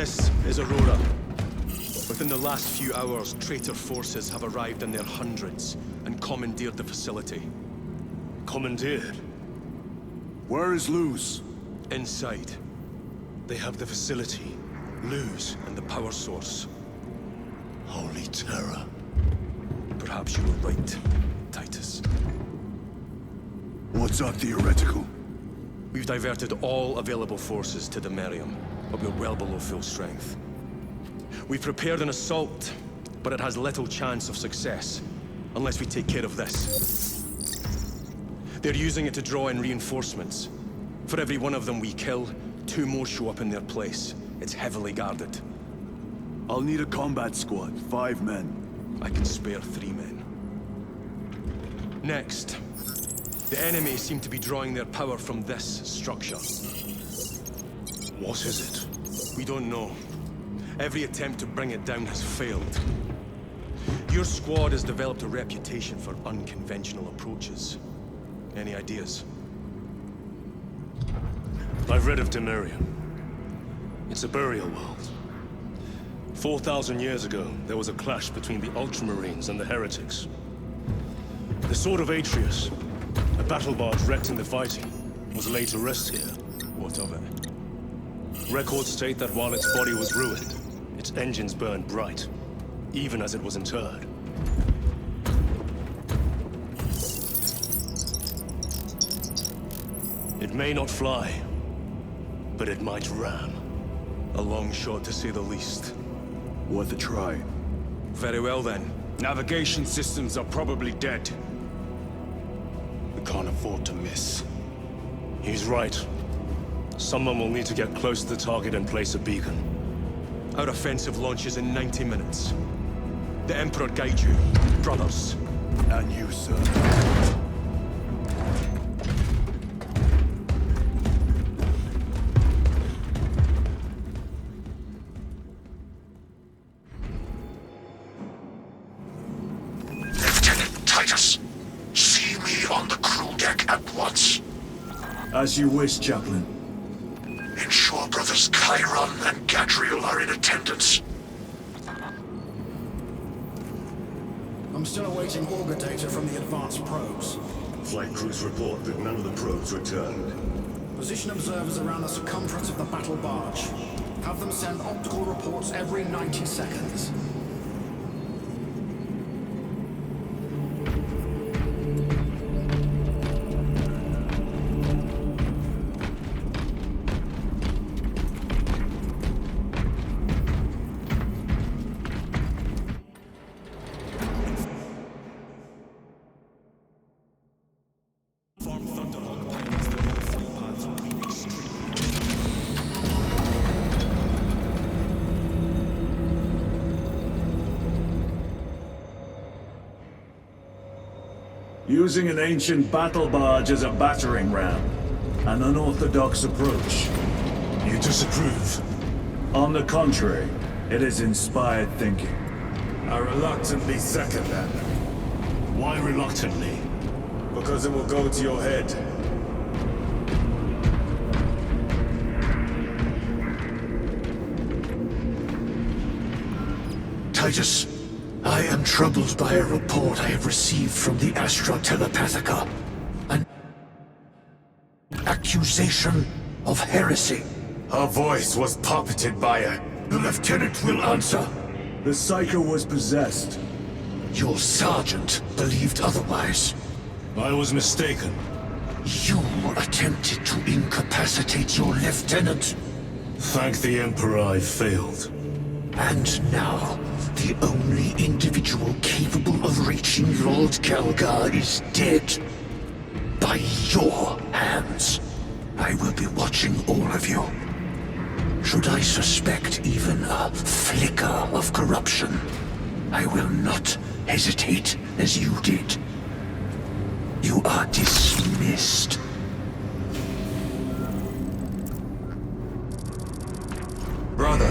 This is Aurora. Within the last few hours, traitor forces have arrived in their hundreds and commandeered the facility. Commandeered? Where is Luz? Inside. They have the facility, Luz, and the power source. Holy terror. Perhaps you were right, Titus. What's our theoretical? We've diverted all available forces to the Merium, but we're well below full strength. We've prepared an assault, but it has little chance of success, unless we take care of this. They're using it to draw in reinforcements. For every one of them we kill, 2 more show up in their place. It's heavily guarded. I'll need a combat squad, 5 men. I can spare 3 men. Next, the enemy seem to be drawing their power from this structure. What is it? We don't know. Every attempt to bring it down has failed. Your squad has developed a reputation for unconventional approaches. Any ideas? I've read of Demerium. It's a burial world. 4,000 years ago, there was a clash between the Ultramarines and the Heretics. The Sword of Atreus, a battle barge wrecked in the fighting, was laid to rest here. What of it? Records state that while its body was ruined, its engines burned bright, even as it was interred. It may not fly, but it might ram. A long shot, to say the least. Worth a try. Very well, then. Navigation systems are probably dead. We can't afford to miss. He's right. Someone will need to get close to the target and place a beacon. Our offensive launches in 90 minutes. The Emperor guide you, brothers. And you, sir. Lieutenant Titus, see me on the crew deck at once. As you wish, Chaplain. Ensure brothers Chiron and Gadriel are in attendance. I'm still awaiting auger data from the advanced probes. Flight crews report that none of the probes returned. Position observers around the circumference of the battle barge. Have them send optical reports every 90 seconds. Using an ancient battle barge as a battering ram. An unorthodox approach. You disapprove? On the contrary, it is inspired thinking. I reluctantly second that, Why reluctantly? because it will go to your head. Titus, I am troubled by a report I have received from the Astra Telepathica. An accusation of heresy. Her voice was puppeted by a... The lieutenant will answer. The Psycho was possessed. Your sergeant believed otherwise. I was mistaken. You attempted to incapacitate your lieutenant. Thank the Emperor I failed. And now, the only individual capable of reaching Lord Kelgar is dead. By your hands. I will be watching all of you. Should I suspect even a flicker of corruption, I will not hesitate as you did. You are dismissed. Brother,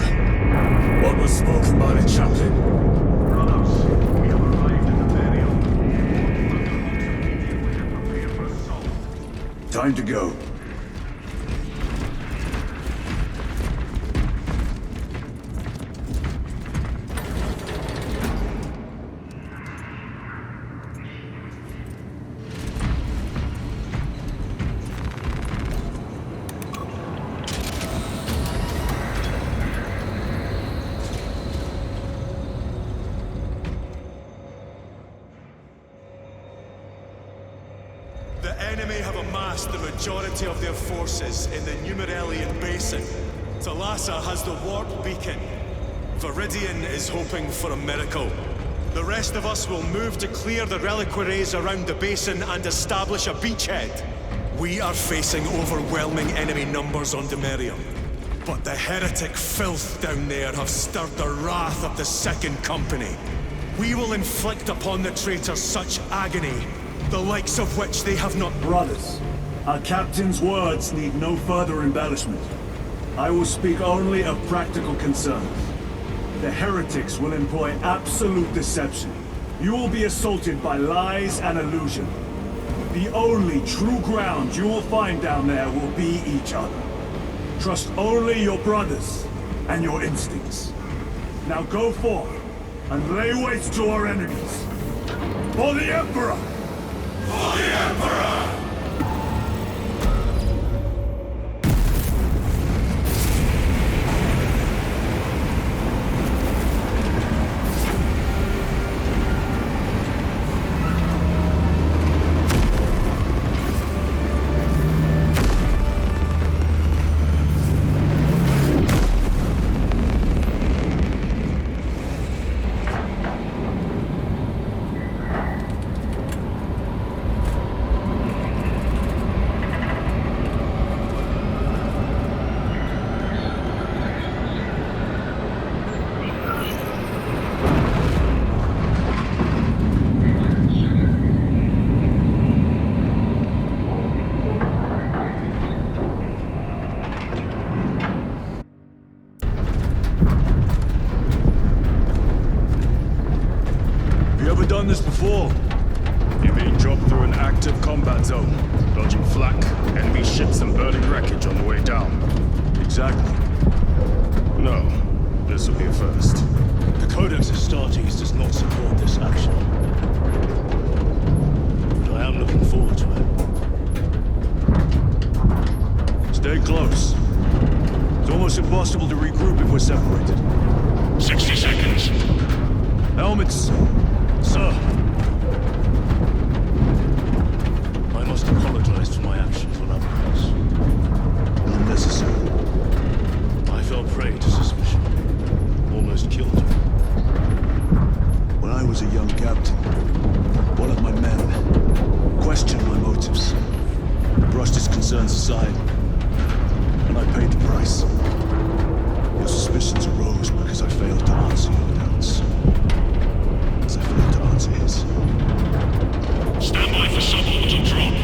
what was spoken by the chaplain? Brothers, we have arrived at the burial. Prepare for assault. Time to go. lost the majority of their forces in the Numerelian Basin. Thalassa has the warp beacon. Viridian is hoping for a miracle. The rest of us will move to clear the reliquaries around the basin and establish a beachhead. We are facing overwhelming enemy numbers on Demerium. But the heretic filth down there have stirred the wrath of the Second Company. We will inflict upon the traitors such agony, the likes of which they have not... Brothers, our captain's words need no further embellishment. I will speak only of practical concerns. The heretics will employ absolute deception. You will be assaulted by lies and illusion. The only true ground you will find down there will be each other. Trust only your brothers and your instincts. Now go forth and lay waste to our enemies. For the Emperor! For the Emperor! Done this before. You're being dropped through an active combat zone, dodging flak, enemy ships and burning wreckage on the way down. Exactly. No, this will be a first. The Codex Astartes does not support this action. But I am looking forward to it. Stay close. It's almost impossible to regroup if we're separated. 60 seconds. Helmets! Sir! I must apologize for my actions on Outposts. Unnecessary. I fell prey to suspicion. Almost killed you. When I was a young captain, one of my men questioned my motives, brushed his concerns aside, and I paid the price. Your suspicions arose because I failed to answer your doubts. As I failed to answer his. Stand by for suborbital drop.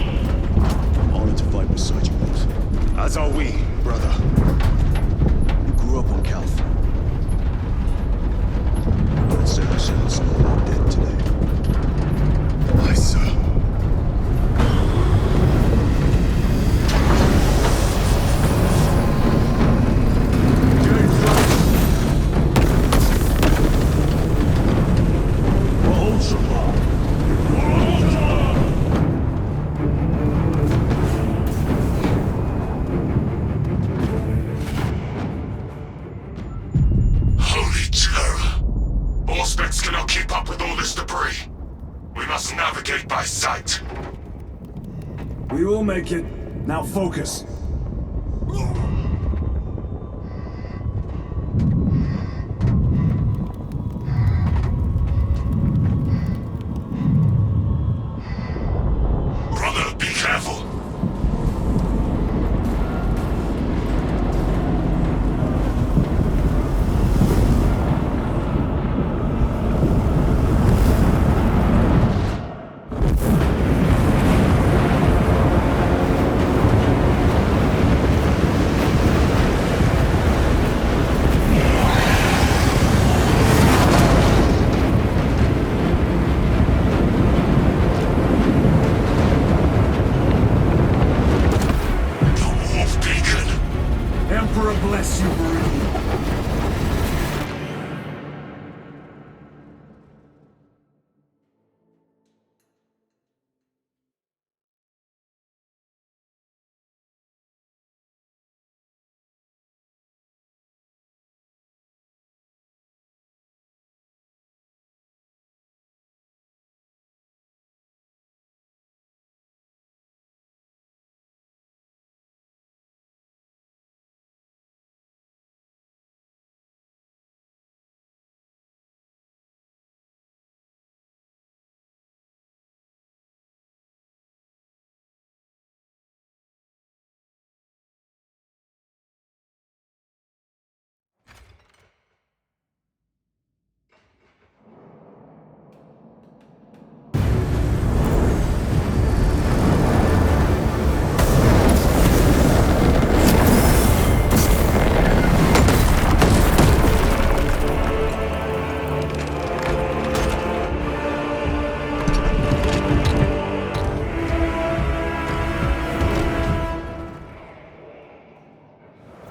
I'm honored to fight beside you both. As are we, brother. You grew up on Calth. I'd say I shall some of our dead today. Aye, sir. Holy terror! Auspex cannot keep up with all this debris. We must navigate by sight. We will make it. Now focus. Brother, be careful. Emperor bless you, Meridian.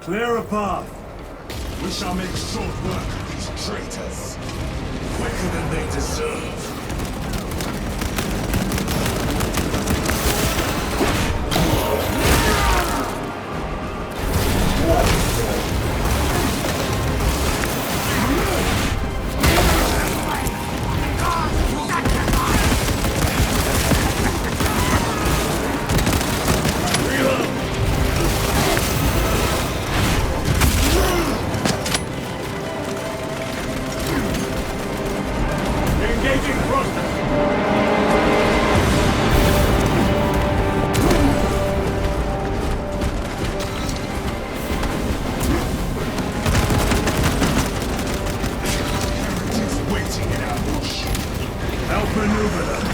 Clear a path. We shall make short work of these traitors. Quicker than they deserve. Outmaneuver them.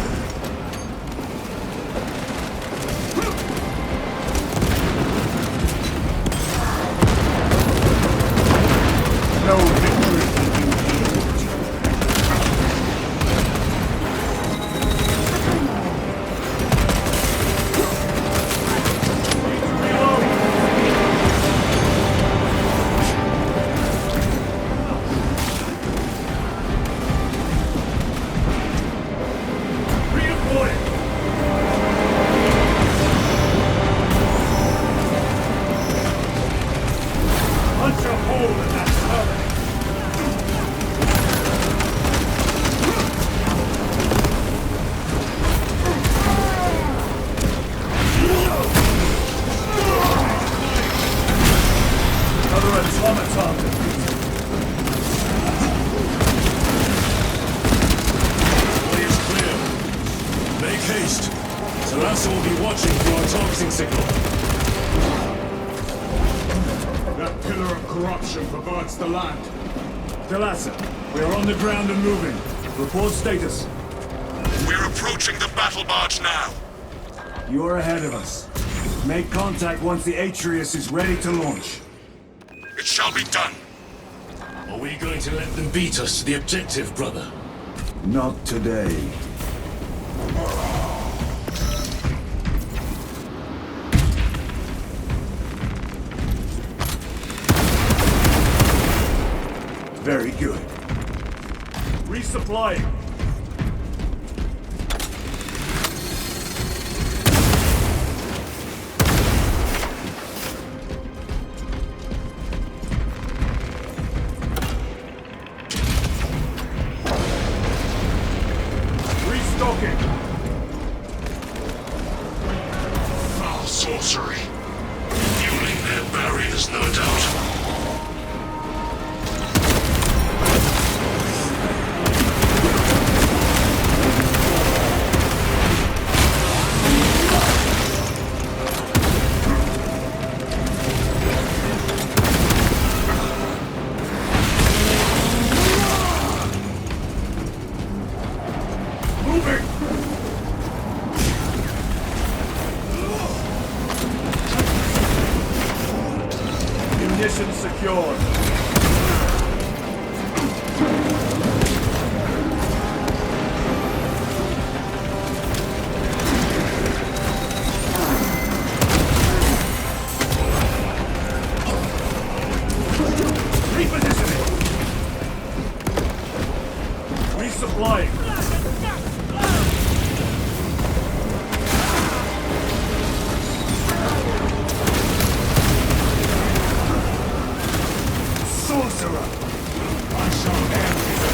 No victory will be yield. Punch a hole in that turret! Another automaton defeated. Way is clear. Make haste. Sarasa will be watching for our targeting signal. That pillar of corruption perverts the land. Thalassa, we are on the ground and moving. Report status. We're approaching the battle barge now. You are ahead of us. Make contact once the Atreus is ready to launch. It shall be done. Are we going to let them beat us to the objective, brother? Not today. Very good. Resupplying. Restocking. Foul sorcery. Fueling their barriers, no doubt. Ignition secured. Repositioning. Resupplying. Sorcerer! I shall end his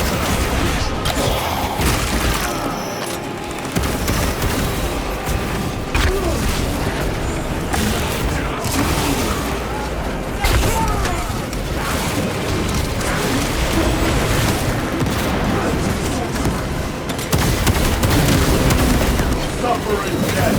suffering death.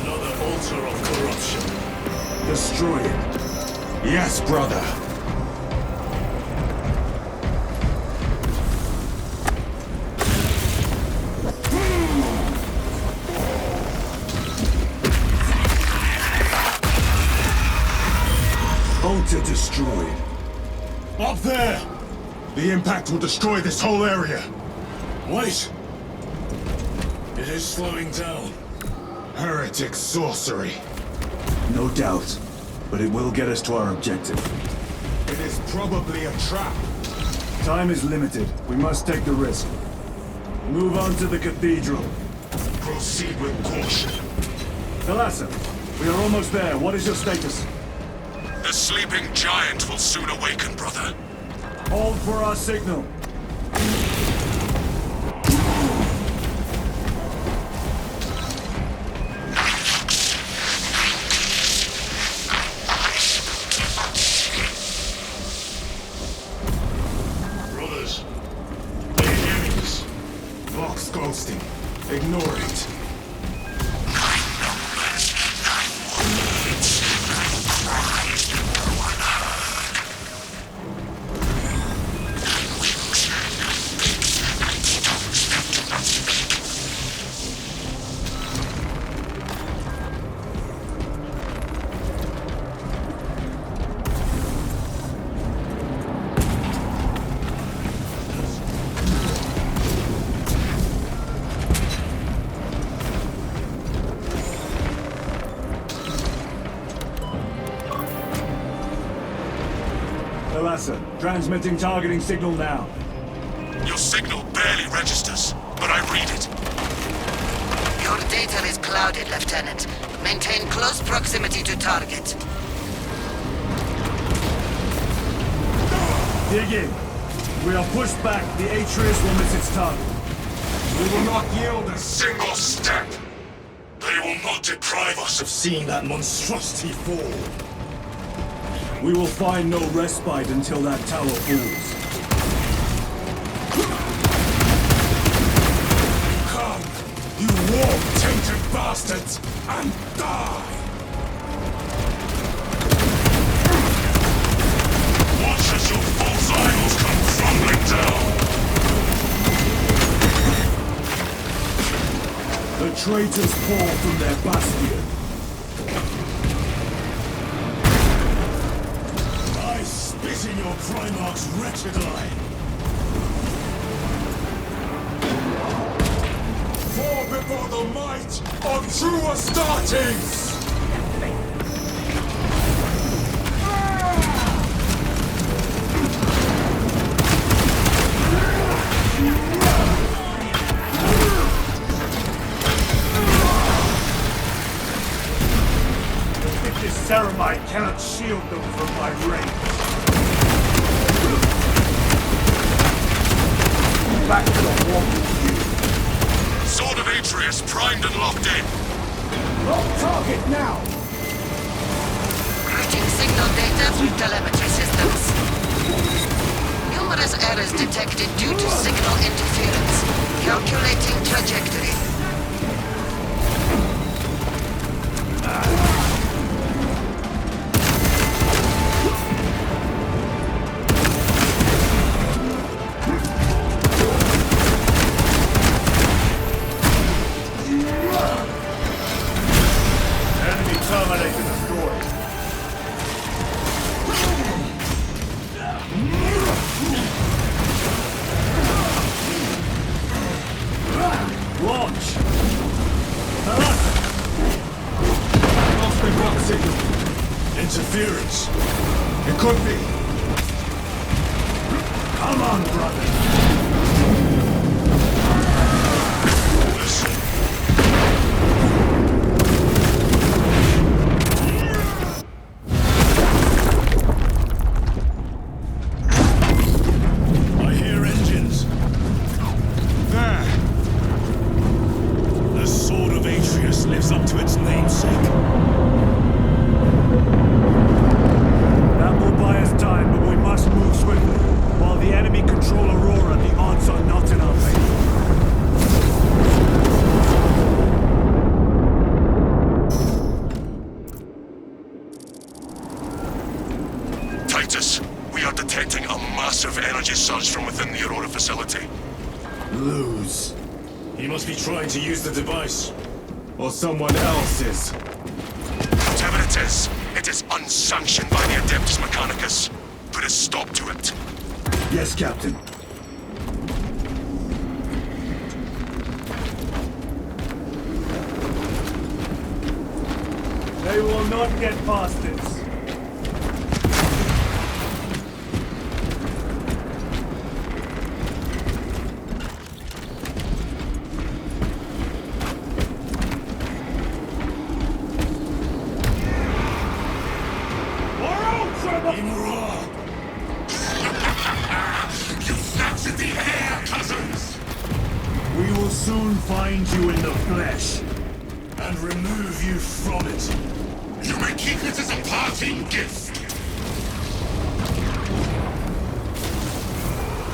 Another altar of corruption. Destroy it. Yes, brother. destroyed. Up there! The impact will destroy this whole area. Wait! It is slowing down. Heretic sorcery. No doubt, but it will get us to our objective. It is probably a trap. Time is limited. We must take the risk. Move on to the cathedral. Proceed with caution. Thalassa, we are almost there. What is your status? The sleeping giant will soon awaken, brother. Hold for our signal. Brothers, the enemies. Vox ghosting. Ignore it. Thalassa, transmitting targeting signal now. Your signal barely registers, but I read it. Your data is clouded, Lieutenant. Maintain close proximity to target. Dig in. If we are pushed back, the Atreus will miss its target. We will not yield a single step. They will not deprive us of seeing that monstrosity fall. We will find no respite until that tower falls. Come, you warp-tainted bastards, and die! Watch as your false idols come crumbling down! The traitors fall from their bastion. I spit in your Primarch's wretched eye! Fall before the might of true Astartes! This ceramite cannot shield them from my range. Back to the walking view. Sword of Atreus primed and locked in. Lock target now! Routing signal data through telemetry systems. Numerous errors detected due to signal interference. Calculating trajectory. Enemy Terminator destroyed. Launch! Lost the rock signal. Interference. It could be. Come on, brother! Listen. I hear engines. There. The Sword of Atreus lives up to its namesake. That will buy us time, but we must move swiftly. While the enemy control Aurora, the odds are not in our favor. Titus, we are detecting a massive energy surge from within the Aurora facility. Lose. He must be trying to use the device. Or someone else is. Whatever it is, It is unsanctioned by the Adeptus Mechanicus. Put a stop to it. Yes, Captain. They will not get past this. You snatched the air, cousins! We will soon find you in the flesh. And remove you from it. You may keep it as a parting gift.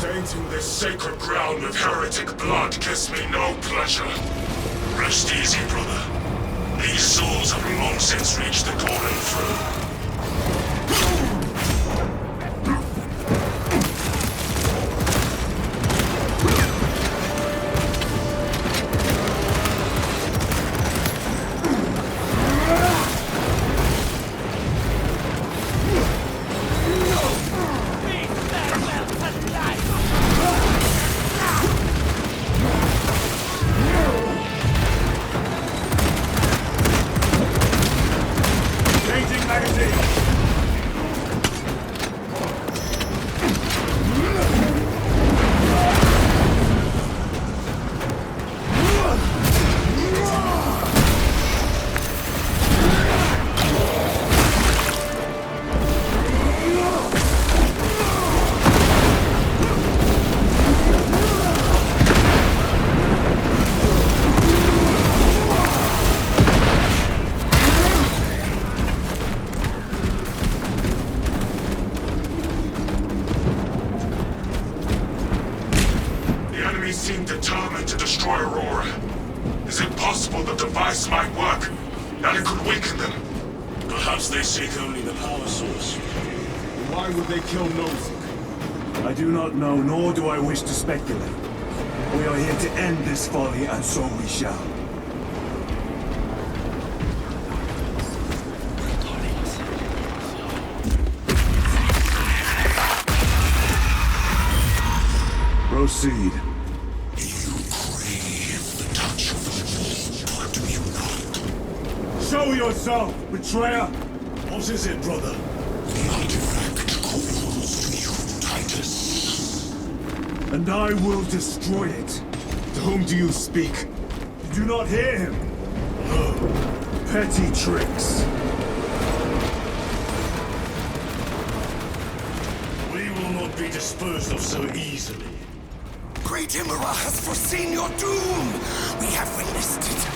Tainting this sacred ground with heretic blood gives me no pleasure. Rest easy, brother. These souls have long since reached the golden throne. Seem determined to destroy Aurora. Is it possible the device might work? That it could weaken them? Perhaps they seek only the power source. Why would they kill Nozick? I do not know, nor do I wish to speculate. We are here to end this folly, and so we shall. Proceed. Show yourself, betrayer! What is it, brother? The artifact calls to you, Titus. And I will destroy it. To whom do you speak? Did you not hear him? No. Petty tricks. We will not be disposed of so easily. Great Imara has foreseen your doom! We have witnessed it.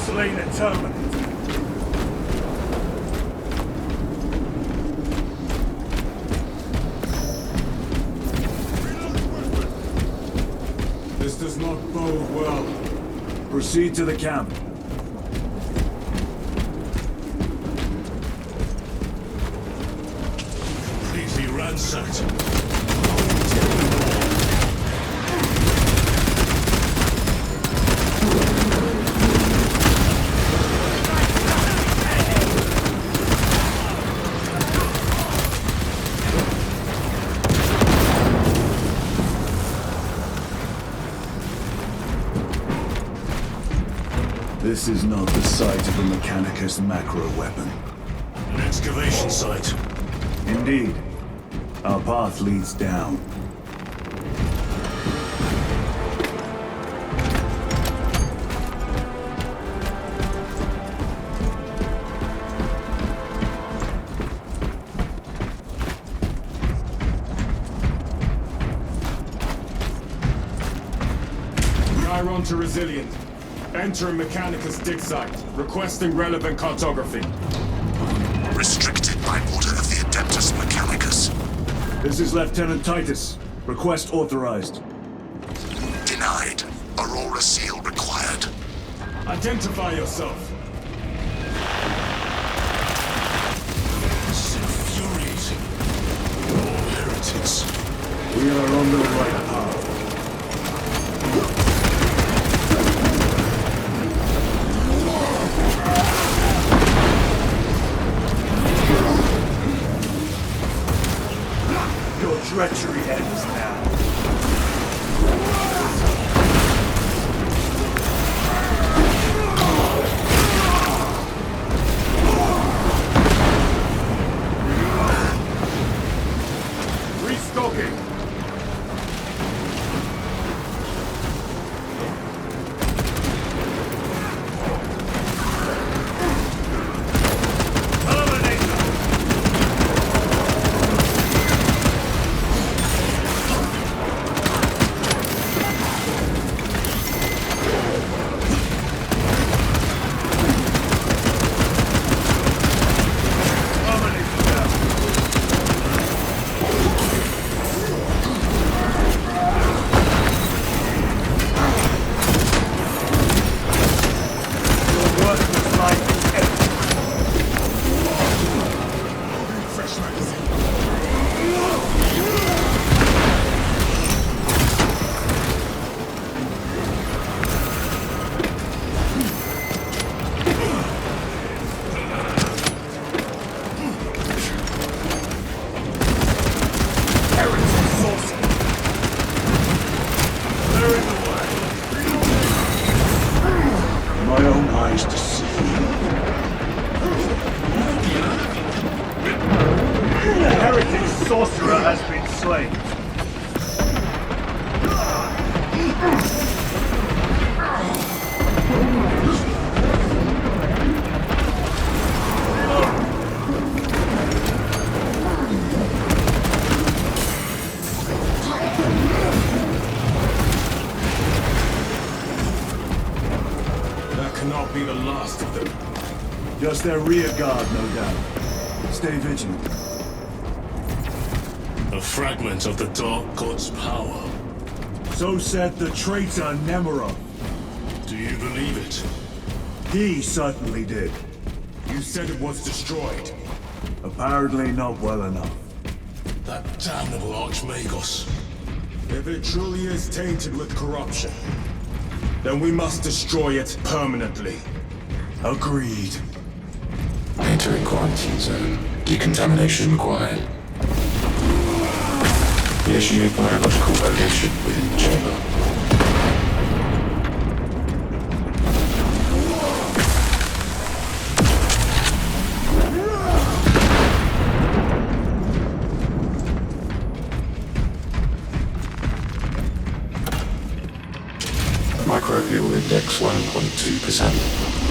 Slain a Terminator. This does not bode well. Proceed to the camp. Completely ransacked. This is not the site of a Mechanicus macro weapon. An excavation site. Indeed. Our path leads down. Chiron to Resilient. Entering Mechanicus dig site. Requesting relevant cartography. Restricted by order of the Adeptus Mechanicus. This is Lieutenant Titus. Request authorized. Denied. Aurora seal required. Identify yourself. This is infuriating. All heretics. We are on the right path. Your treachery ends now. Restocking. My own eyes to see. The heretic sorcerer has been slain. That cannot be the last of them. Just their rear guard, no doubt. Stay vigilant. A fragment of the Dark God's power. So said the traitor Nemerov. Do you believe it? He certainly did. You said it was destroyed. Apparently not well enough. That damnable Archmagos. If it truly is tainted with corruption, then we must destroy it permanently. Agreed. Entering quarantine zone. Decontamination required. Initiate biological validation within the chamber. Microbial index 1.2%.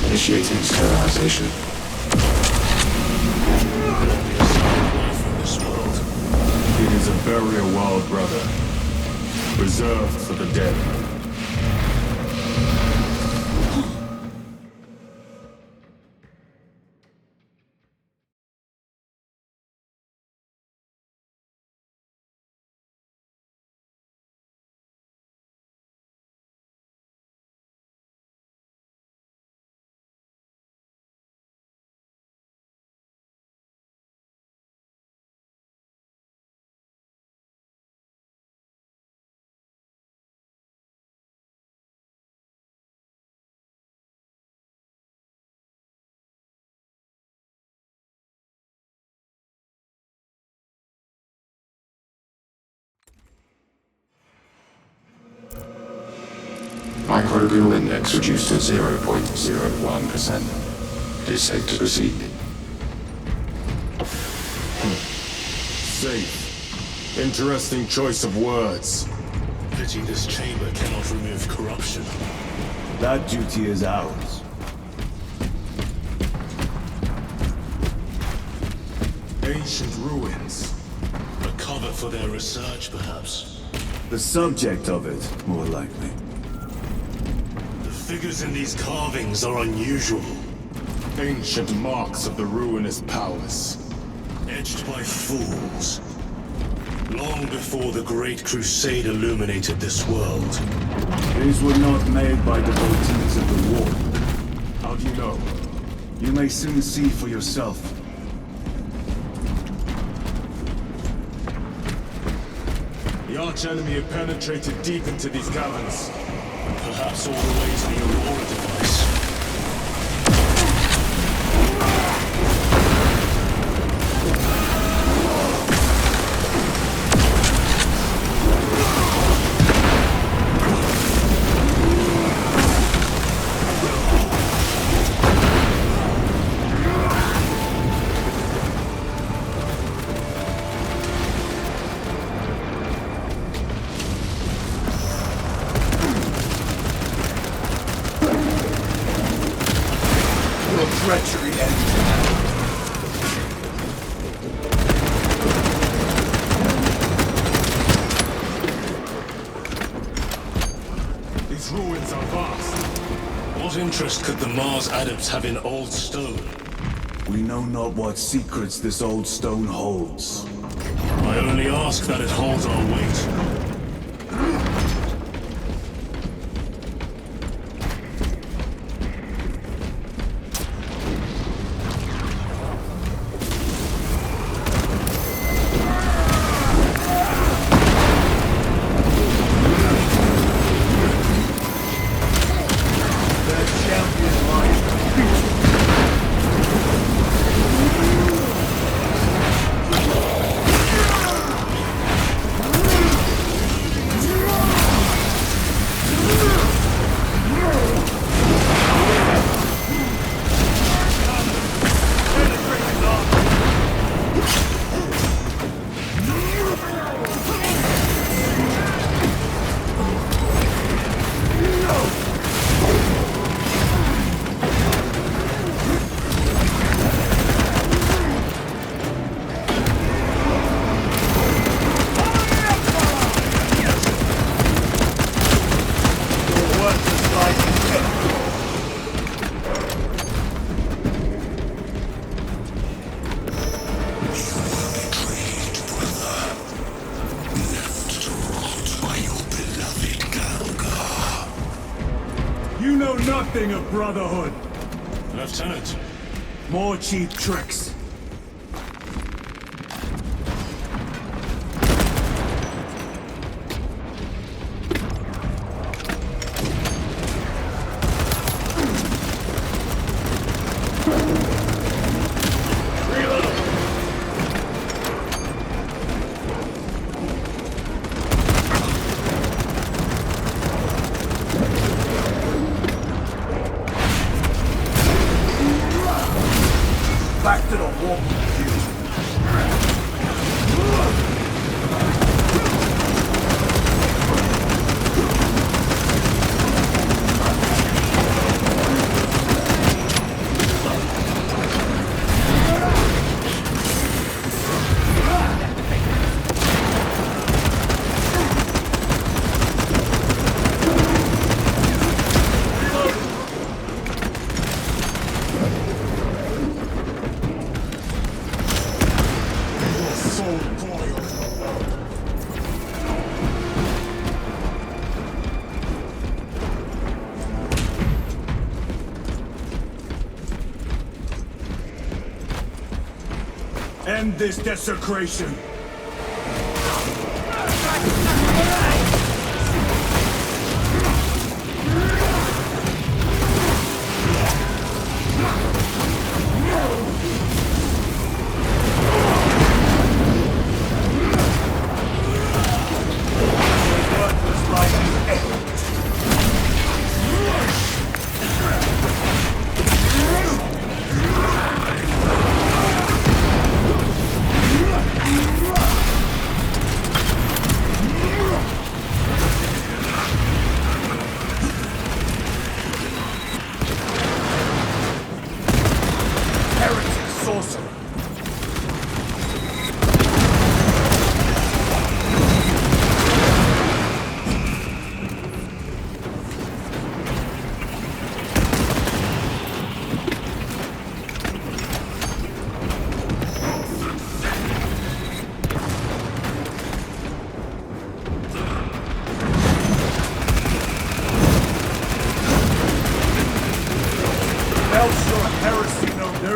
Initiating sterilization. It is a burial world, brother. Reserved for the dead. Microbial index reduced to 0.01%. It is safe to proceed. Safe. Interesting choice of words. Pity this chamber cannot remove corruption. That duty is ours. Ancient ruins. A cover for their research, perhaps. The subject of it, more likely. The figures in these carvings are unusual. Ancient marks of the ruinous powers. Edged by fools. Long before the Great Crusade illuminated this world. These were not made by devotees of the war. How do you know? You may soon see for yourself. The archenemy have penetrated deep into these caverns. Perhaps all the way to the Aurora device. Treachery ends. These ruins are vast. What interest could the Mars adepts have in old stone? We know not what secrets this old stone holds. I only ask that it holds our weight. You know nothing of brotherhood. Lieutenant, More cheap tricks. Back to the walking field. End this desecration. Worthless life ends.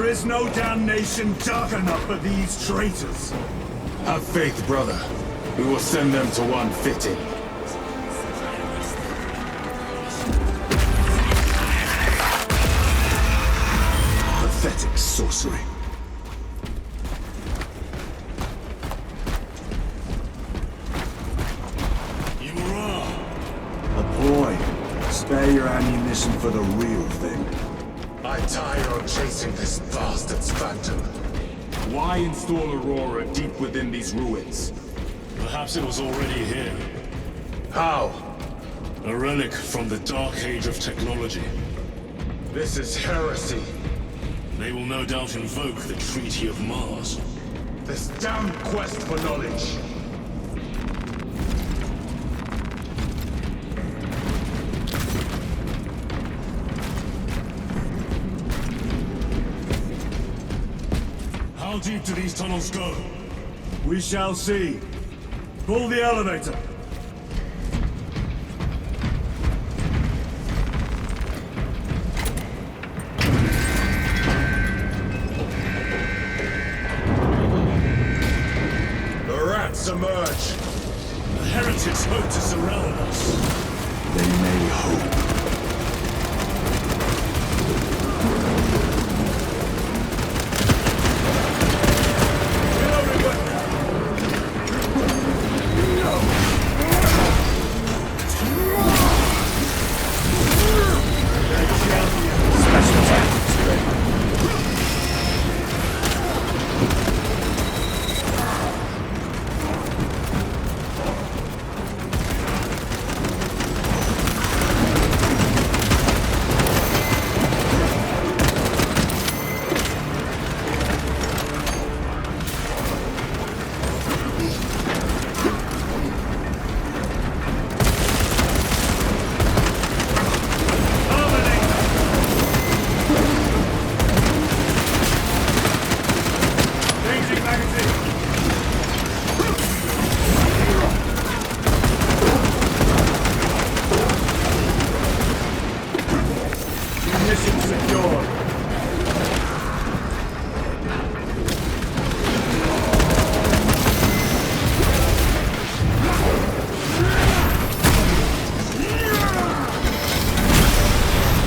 is no damnation dark enough for these traitors. Have faith, brother. We will send them to one fitting. Pathetic sorcery. A ploy. Spare your ammunition for the real thing. I tire of chasing this bastard's phantom. Why install Aurora deep within these ruins? Perhaps it was already here. How? A relic from the Dark Age of technology. This is heresy. They will no doubt invoke the Treaty of Mars. This damned quest for knowledge. How deep do these tunnels go? We shall see. Pull the elevator. The rats emerge. The heretics hope to surround us. They may hope. Mission secured.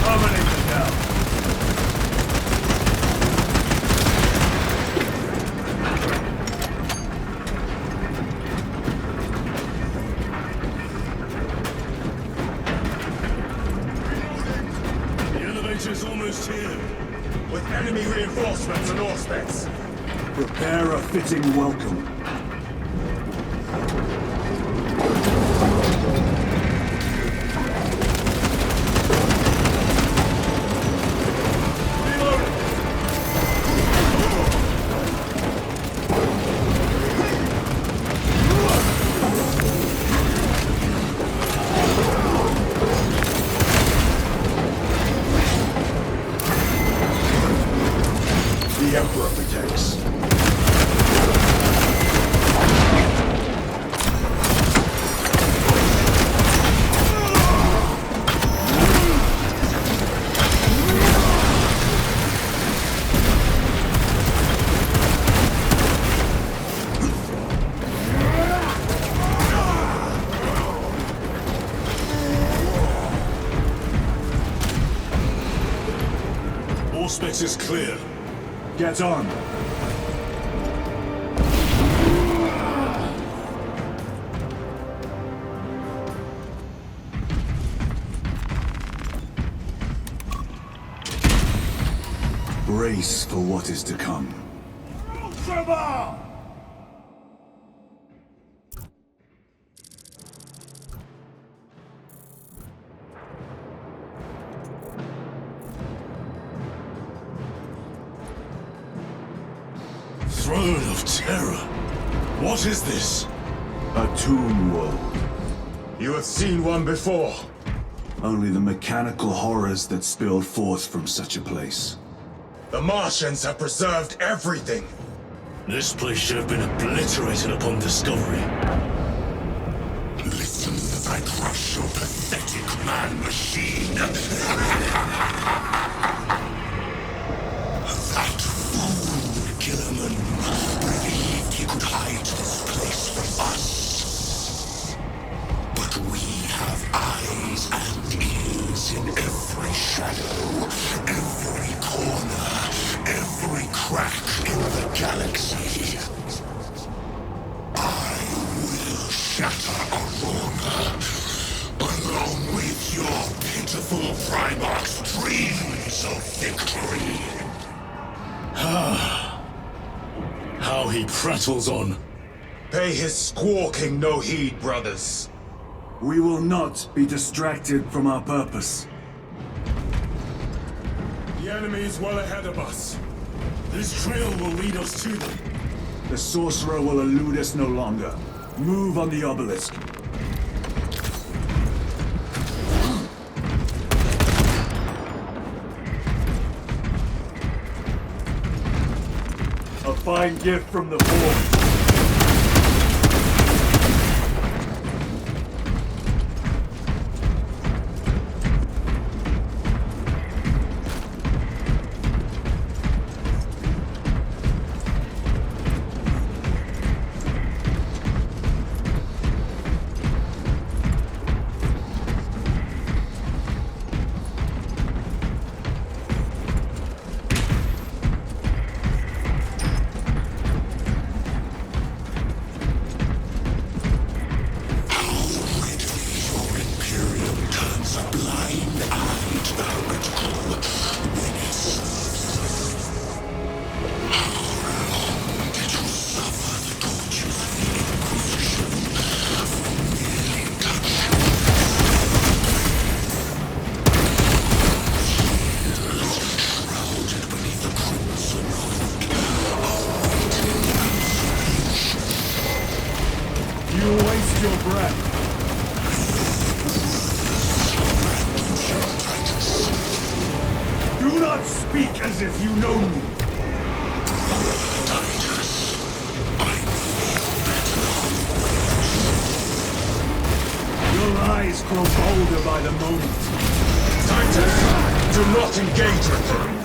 Dominate them now. Is almost here. With enemy reinforcements and Auspex. Prepare a fitting welcome. The Emperor protects. Auspex is clear. Get on. Brace for what is to come. Throne of Terror. What is this? A tomb world. You have seen one before. Only the mechanical horrors that spilled forth from such a place. The Martians have preserved everything. This place should have been obliterated upon discovery. Listen as I crush your pathetic man-machine. That from us. But we have eyes and ears in every shadow, every corner, every crack in the galaxy. I will shatter Aurora, along with your pitiful Primarch's dreams of victory. How he prattles on. Pay his squawking no heed, brothers. We will not be distracted from our purpose. The enemy is well ahead of us. This trail will lead us to them. The sorcerer will elude us no longer. Move on the obelisk. A fine gift from the Forge. You waste your breath. Do not speak as if you know me. Your eyes grow bolder by the moment. Titus, do not engage with them.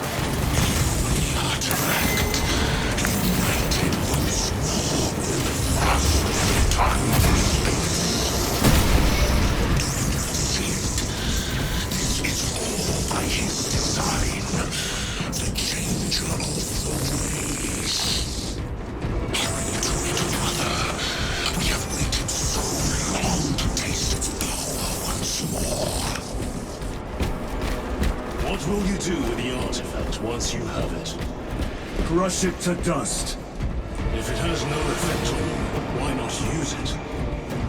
What will you do with the artifact once you have it? Crush it to dust. If it has no effect on you, why not use it?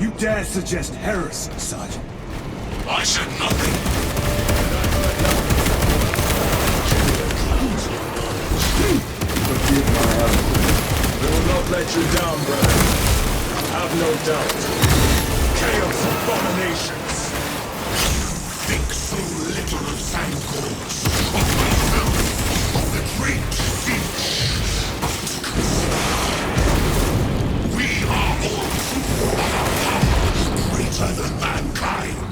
You dare suggest heresy, Sergeant? I said nothing. Forgive my eloquence. We will not let you down, brother. Have no doubt. Chaos abominations. Think so little of Sandcorps, of myself, of the great Finch. We are all true of a power greater than mankind.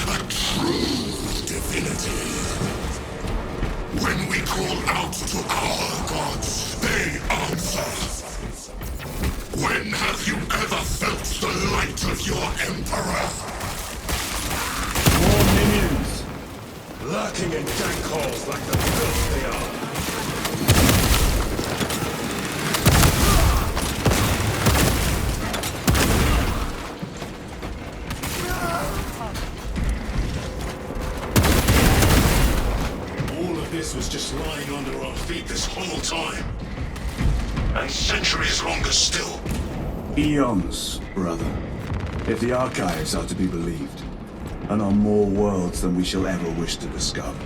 A true divinity. When we call out to our gods, they answer. When have you ever felt the light of your Emperor? More minions! Lurking in dank holes like the filth they are. All of this was just lying under our feet this whole time. And centuries longer still. Eons, brother. If the archives are to be believed. And on more worlds than we shall ever wish to discover.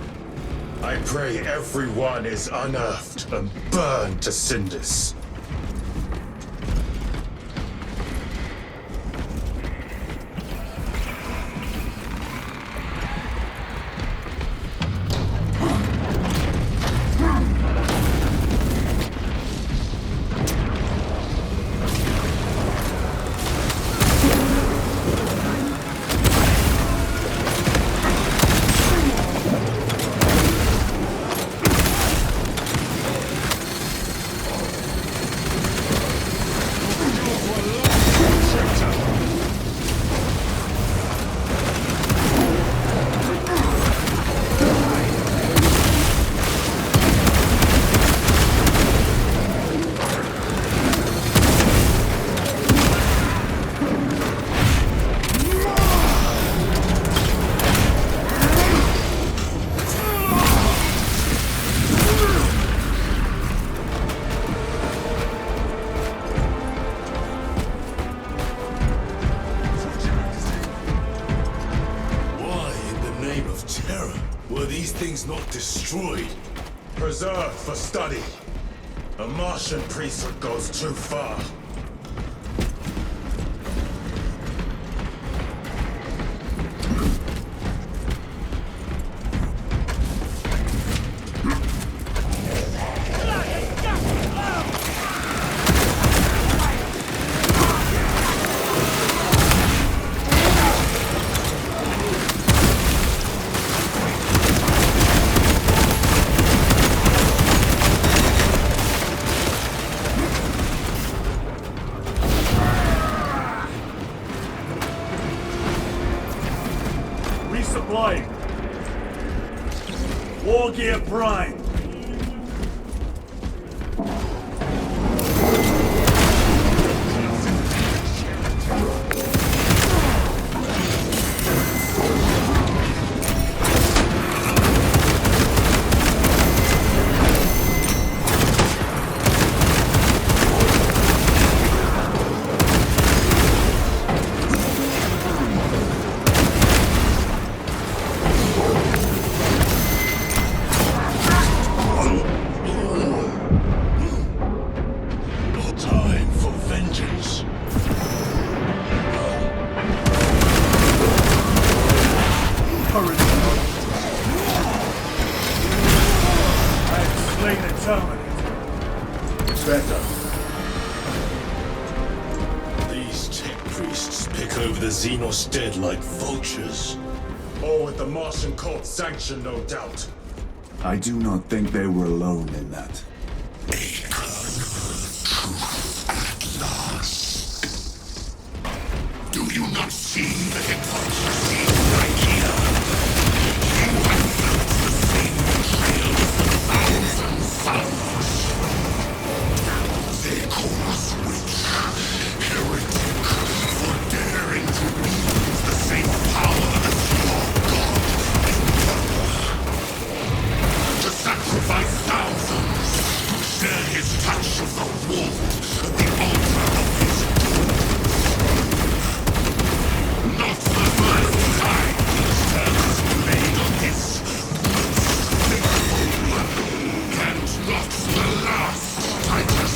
I pray everyone is unearthed and burned to cinders. Were these things not destroyed? Preserved for study. A Martian priesthood goes too far. Resupplying. War gear prime. Time for vengeance. I have slain a terminate. Better. These tech priests pick over the Xenos dead like vultures. All with the Martian cult's sanction, no doubt. I do not think they were alone in that. Do you not see the hypocrisy right here? You have felt the same betrayal as 1,000 sons. They call us witch, heretic, for daring to use the same power as your god, Emperor. To sacrifice thousands, to share his touch of the wound at the altar of his not the first time he's turned his blade on this most faithful, and not the last, Titus.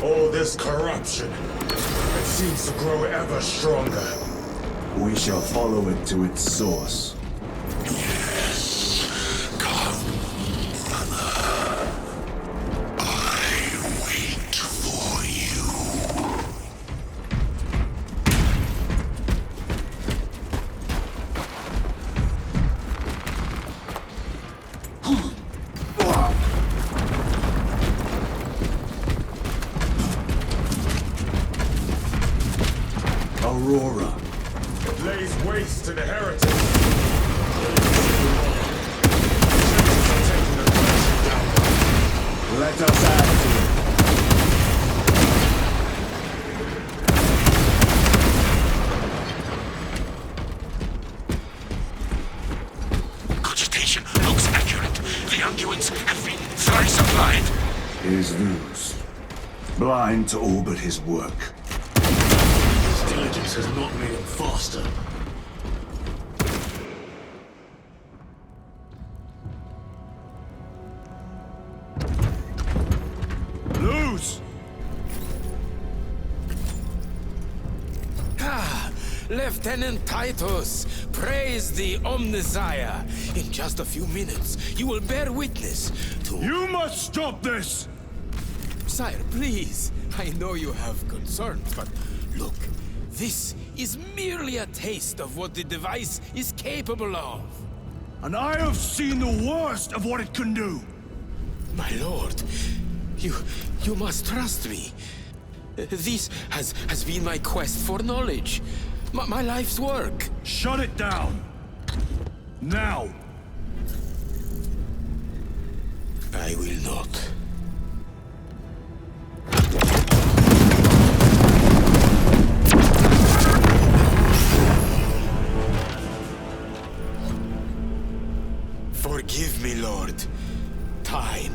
All this corruption, it seems to grow ever stronger. We shall follow it to its source. Come, brother. I wait for you. Aurora. It lays waste to the heretics. Let us add to it. Cogitation looks accurate. The unguents have been thrice applied. Is loose. Blind to all but his work. His diligence has not made him faster. Lose! Lieutenant Titus, praise the Omnissiah. In just a few minutes, you will bear witness to... You must stop this! Sire, please. I know you have concerns, but look, this is merely a taste of what the device is capable of. And I have seen the worst of what it can do. My lord, you must trust me. This has been my quest for knowledge. My life's work. Shut it down. Now. I will not. Forgive me, Lord. Time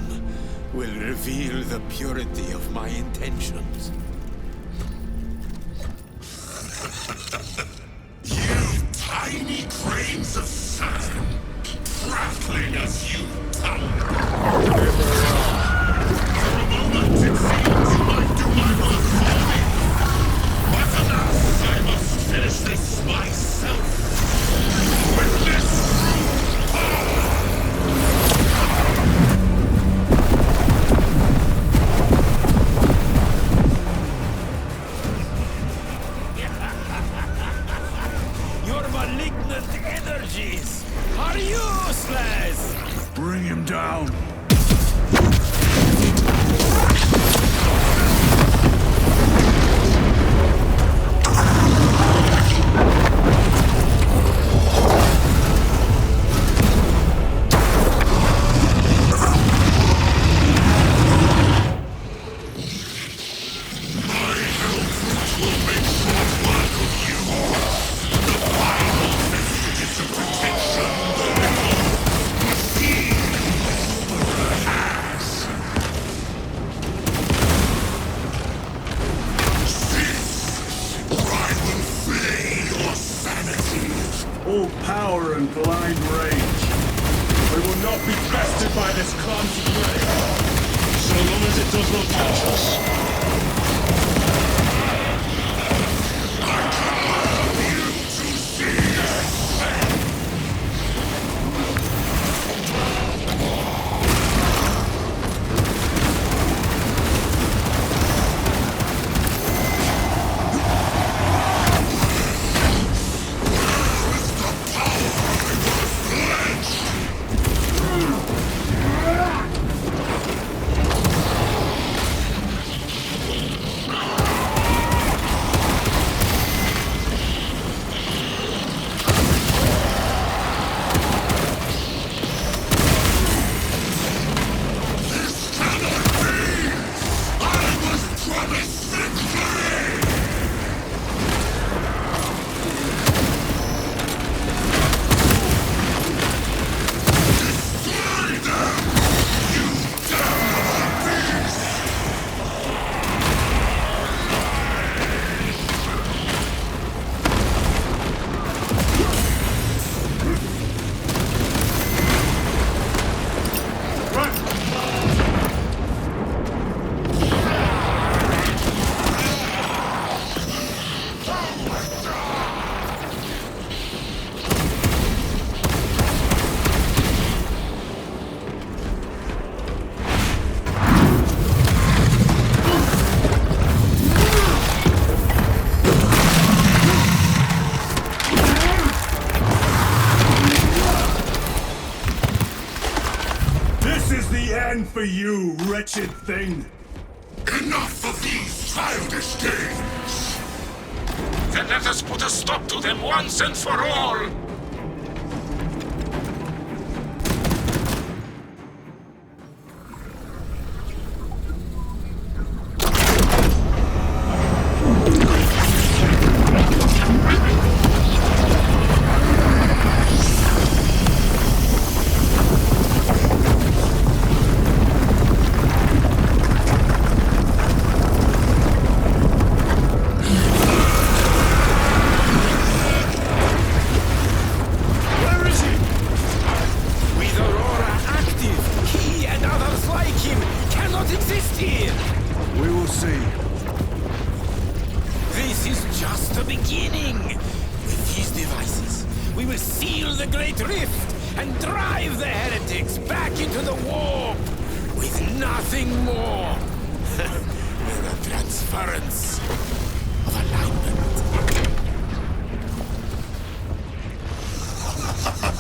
will reveal the purity of my intentions. You tiny grains of sand, prattling as you tumble. For a moment it seems you might do my work for me. But alas, I must finish this myself. With this Your malignant energies are useless! Bring him down. All power and blind rage. We will not be bested by this clumsy prey. So long as it does not touch us. For you, wretched thing! Enough of these childish games! Then let us put a stop to them once and for all!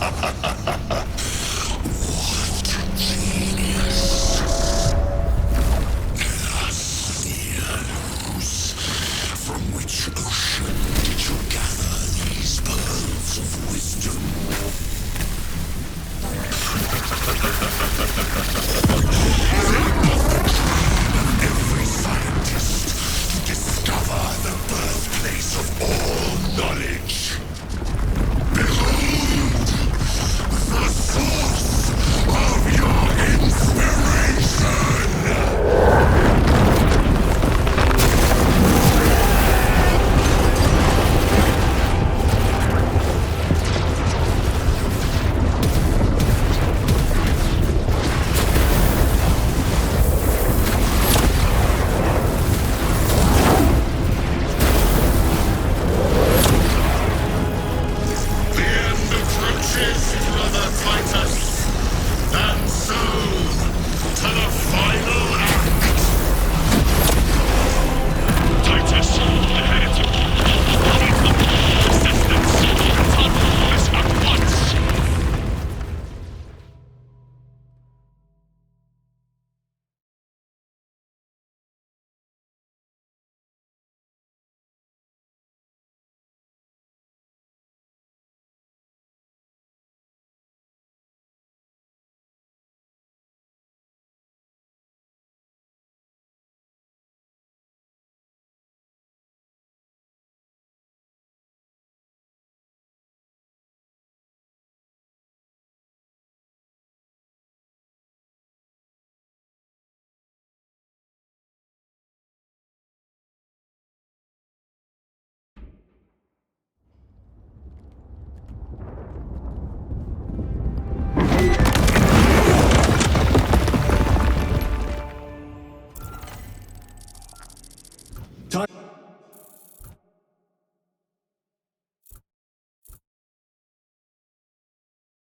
Alignment.